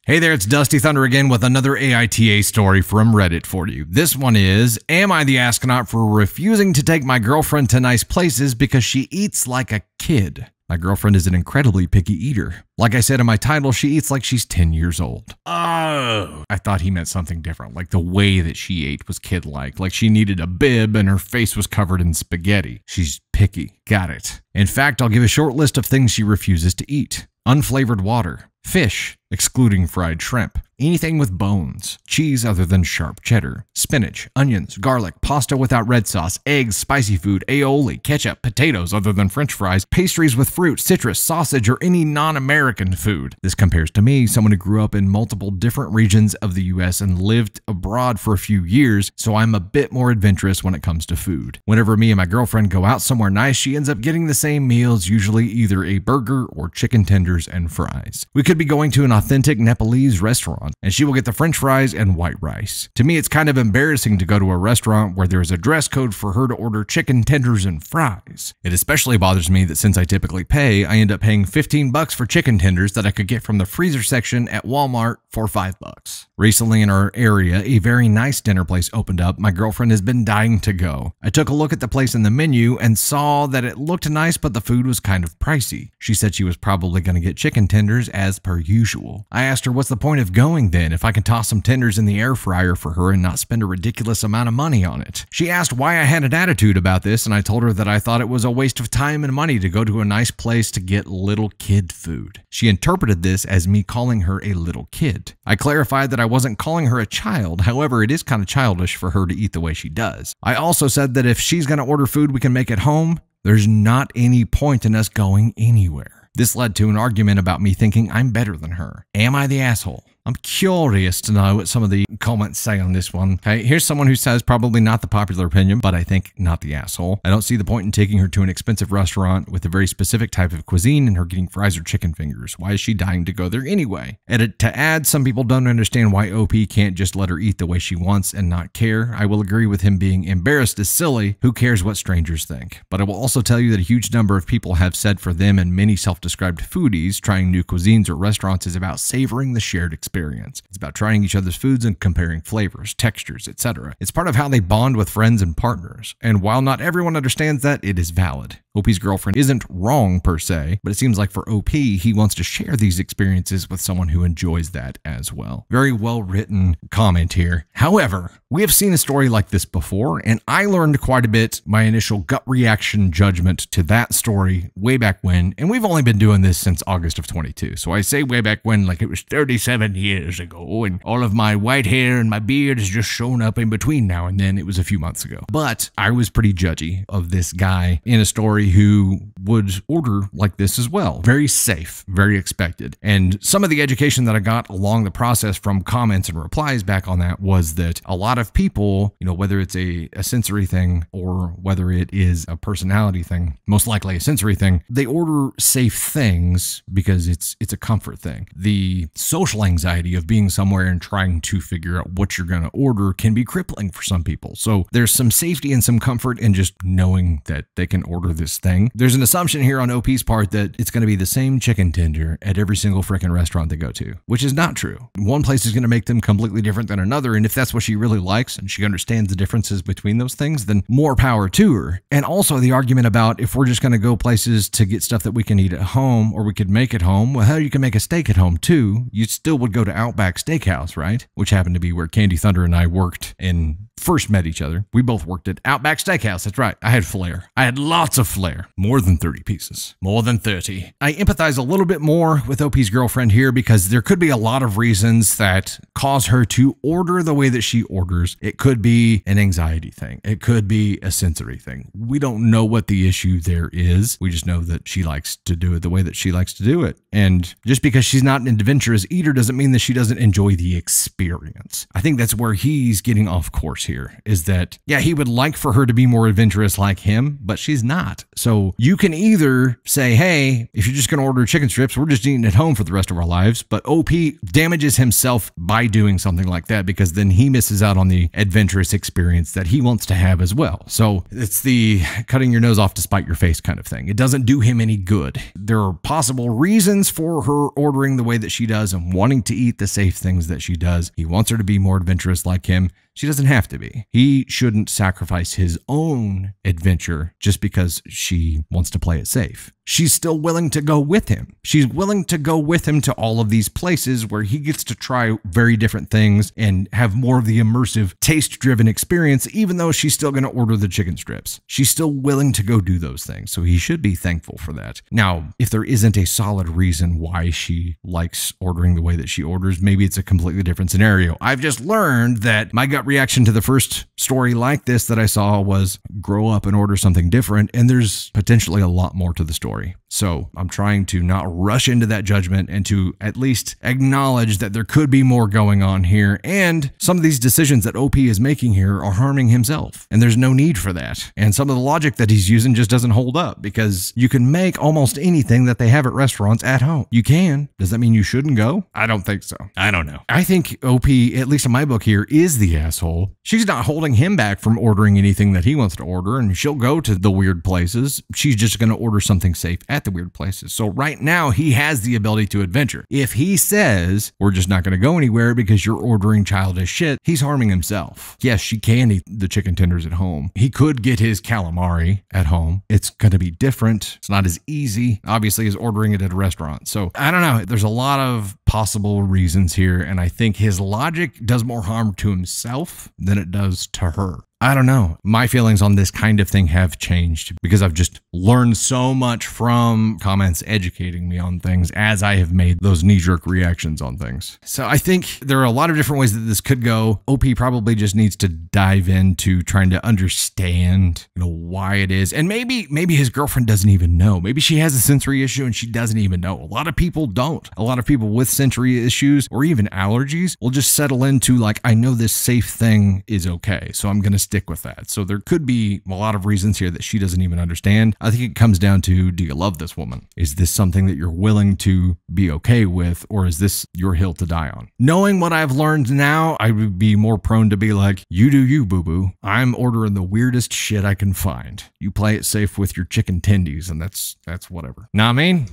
Hey there, it's Dusty Thunder again with another AITA story from Reddit for you. This one is, am I the astronaut for refusing to take my girlfriend to nice places because she eats like a kid? My girlfriend is an incredibly picky eater. Like I said in my title, she eats like she's 10 years old. Oh, I thought he meant something different, like the way that she ate was kid-like, like she needed a bib and her face was covered in spaghetti. She's picky. Got it. In fact, I'll give a short list of things she refuses to eat. Unflavored water, fish, excluding fried shrimp, anything with bones, cheese other than sharp cheddar, spinach, onions, garlic, pasta without red sauce, eggs, spicy food, aioli, ketchup, potatoes other than french fries, pastries with fruit, citrus, sausage, or any non-American food. This compares to me, someone who grew up in multiple different regions of the US and lived abroad for a few years, so I'm a bit more adventurous when it comes to food. Whenever me and my girlfriend go out somewhere nice, she ends up getting the same meals, usually either a burger or chicken tenders and fries. We could be going to an authentic Nepalese restaurant, and she will get the french fries and white rice. To me, it's kind of embarrassing to go to a restaurant where there is a dress code for her to order chicken tenders and fries. It especially bothers me that since I typically pay, I end up paying $15 for chicken tenders that I could get from the freezer section at Walmart for $5. Recently in our area, a very nice dinner place opened up my girlfriend has been dying to go. I took a look at the place in the menu and saw that it looked nice, but the food was kind of pricey. She said she was probably going to get chicken tenders as per usual. I asked her what's the point of going then if I can toss some tenders in the air fryer for her and not spend a ridiculous amount of money on it. She asked why I had an attitude about this, and I told her that I thought it was a waste of time and money to go to a nice place to get little kid food. She interpreted this as me calling her a little kid. I clarified that I wasn't calling her a child, however it is kind of childish for her to eat the way she does. I also said that if she's going to order food we can make at home, there's not any point in us going anywhere. This led to an argument about me thinking I'm better than her. Am I the asshole? I'm curious to know what some of the comments say on this one. Okay, here's someone who says probably not the popular opinion, but I think not the asshole. I don't see the point in taking her to an expensive restaurant with a very specific type of cuisine and her getting fries or chicken fingers. Why is she dying to go there anyway? And to add, some people don't understand why OP can't just let her eat the way she wants and not care. I will agree with him being embarrassed is silly. Who cares what strangers think? But I will also tell you that a huge number of people have said for them and many self-described foodies, trying new cuisines or restaurants is about savoring the shared experience. It's about trying each other's foods and comparing flavors, textures, etc. It's part of how they bond with friends and partners. And while not everyone understands that, it is valid. OP's girlfriend isn't wrong per se, but it seems like for OP, he wants to share these experiences with someone who enjoys that as well. Very well written comment here. However, we have seen a story like this before, and I learned quite a bit my initial gut reaction judgment to that story way back when, and we've only been doing this since August of 22. So I say way back when like it was 37 years ago, and all of my white hair and my beard has just shown up in between now and then. It was a few months ago. But I was pretty judgy of this guy in a story who would order like this as well. Very safe, very expected. And some of the education that I got along the process from comments and replies back on that was that a lot of people, you know, whether it's a sensory thing or whether it is a personality thing, most likely a sensory thing, they order safe things because it's a comfort thing. The social anxiety of being somewhere and trying to figure out what you're going to order can be crippling for some people. So there's some safety and some comfort in just knowing that they can order this thing. There's an assumption here on OP's part that it's going to be the same chicken tender at every single freaking restaurant they go to, which is not true. One place is going to make them completely different than another, and if that's what she really likes and she understands the differences between those things, then more power to her. And also the argument about if we're just going to go places to get stuff that we can eat at home or we could make at home, well, hell, you can make a steak at home too. You still would go to Outback Steakhouse, right? Which happened to be where Candy Thunder and I worked and first met each other. We both worked at Outback Steakhouse. That's right. I had flair. I had lots of flair. More than 30 pieces. More than 30. I empathize a little bit more with OP's girlfriend here because there could be a lot of reasons that cause her to order the way that she orders. It could be an anxiety thing. It could be a sensory thing. We don't know what the issue there is. We just know that she likes to do it the way that she likes to do it. And just because she's not an adventurous eater doesn't mean that she doesn't enjoy the experience. I think that's where he's getting off course here is that, yeah, he would like for her to be more adventurous like him, but she's not. So you can either say, hey, if you're just going to order chicken strips, we're just eating at home for the rest of our lives. But OP damages himself by doing something like that, because then he misses out on the adventurous experience that he wants to have as well. So it's the cutting your nose off to spite your face kind of thing. It doesn't do him any good. There are possible reasons for her ordering the way that she does and wanting to eat the safe things that she does. He wants her to be more adventurous like him. She doesn't have to be. He shouldn't sacrifice his own adventure just because she wants to play it safe. She's still willing to go with him. She's willing to go with him to all of these places where he gets to try very different things and have more of the immersive, taste-driven experience, even though she's still going to order the chicken strips. She's still willing to go do those things, so he should be thankful for that. Now, if there isn't a solid reason why she likes ordering the way that she orders, maybe it's a completely different scenario. I've just learned that my gut reaction to the first story like this that I saw was grow up and order something different, and there's potentially a lot more to the story. So I'm trying to not rush into that judgment and to at least acknowledge that there could be more going on here, and some of these decisions that OP is making here are harming himself, and there's no need for that. And some of the logic that he's using just doesn't hold up, because you can make almost anything that they have at restaurants at home. You can. Does that mean you shouldn't go? I don't think so. I don't know. I think OP, at least in my book here, is the asshole. She's not holding him back from ordering anything that he wants to order, and she'll go to the weird places. She's just going to order something safe at the weird places. So right now he has the ability to adventure. If he says we're just not going to go anywhere because you're ordering childish shit, he's harming himself. Yes, she can eat the chicken tenders at home. He could get his calamari at home. It's going to be different. It's not as easy, obviously, as ordering it at a restaurant. So I don't know. There's a lot of possible reasons here, and I think his logic does more harm to himself than it does to her. I don't know. My feelings on this kind of thing have changed because I've just learned so much from comments educating me on things as I have made those knee-jerk reactions on things. So I think there are a lot of different ways that this could go. OP probably just needs to dive into trying to understand, why it is. And maybe his girlfriend doesn't even know. Maybe she has a sensory issue and she doesn't even know. A lot of people don't. A lot of people with sensory issues or even allergies will just settle into like, I know this safe thing is okay, so I'm going to stick with that. So there could be a lot of reasons here that she doesn't even understand. I think it comes down to, do you love this woman? Is this something that you're willing to be okay with, or is this your hill to die on? Knowing what I've learned now, I would be more prone to be like, you do you, boo-boo. I'm ordering the weirdest shit I can find. You play it safe with your chicken tendies, and that's whatever. Know what I mean?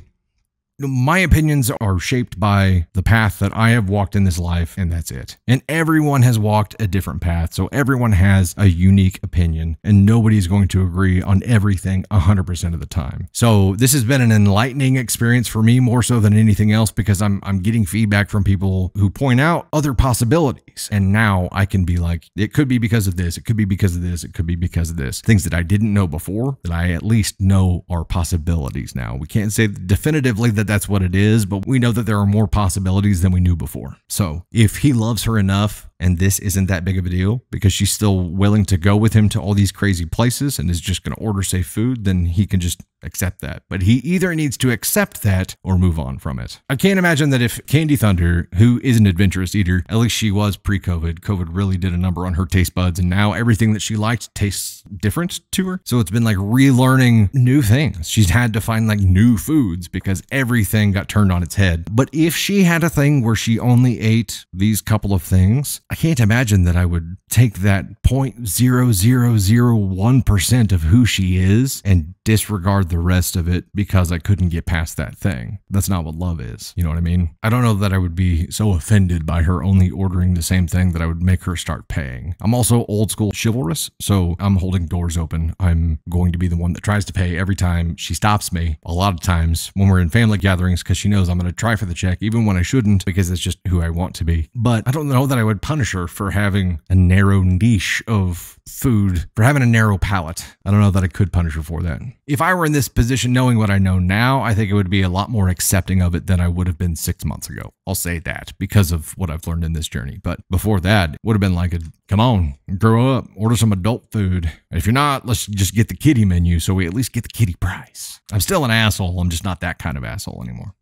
My opinions are shaped by the path that I have walked in this life, and that's it. And everyone has walked a different path, so everyone has a unique opinion, and nobody's going to agree on everything 100% of the time. So this has been an enlightening experience for me, more so than anything else, because I'm getting feedback from people who point out other possibilities, and now I can be like, it could be because of this, it could be because of this, it could be because of this. Things that I didn't know before, that I at least know are possibilities now. We can't say definitively that that's what it is, but we know that there are more possibilities than we knew before. So if he loves her enough and this isn't that big of a deal because she's still willing to go with him to all these crazy places and is just going to order safe food, then he can just accept that. But he either needs to accept that or move on from it. I can't imagine that if Candy Thunder, who is an adventurous eater, at least she was pre-COVID, COVID really did a number on her taste buds, and now everything that she liked tastes different to her. So it's been like relearning new things. She's had to find like new foods because everything got turned on its head. But if she had a thing where she only ate these couple of things, I can't imagine that I would take that 0.0001% of who she is and disregard the rest of it because I couldn't get past that thing. That's not what love is. You know what I mean? I don't know that I would be so offended by her only ordering the same thing that I would make her start paying. I'm also old school chivalrous, so I'm holding doors open. I'm going to be the one that tries to pay every time she stops me. A lot of times when we're in family gatherings, because she knows I'm going to try for the check even when I shouldn't, because it's just who I want to be. But I don't know that I would punish her for having a narrow niche of food, for having a narrow palate. I don't know that I could punish her for that. If I were in this position, knowing what I know now, I think it would be a lot more accepting of it than I would have been 6 months ago. I'll say that because of what I've learned in this journey. But before that, it would have been like, come on, grow up, order some adult food. If you're not, let's just get the kiddie menu so we at least get the kiddie price. I'm still an asshole. I'm just not that kind of asshole anymore.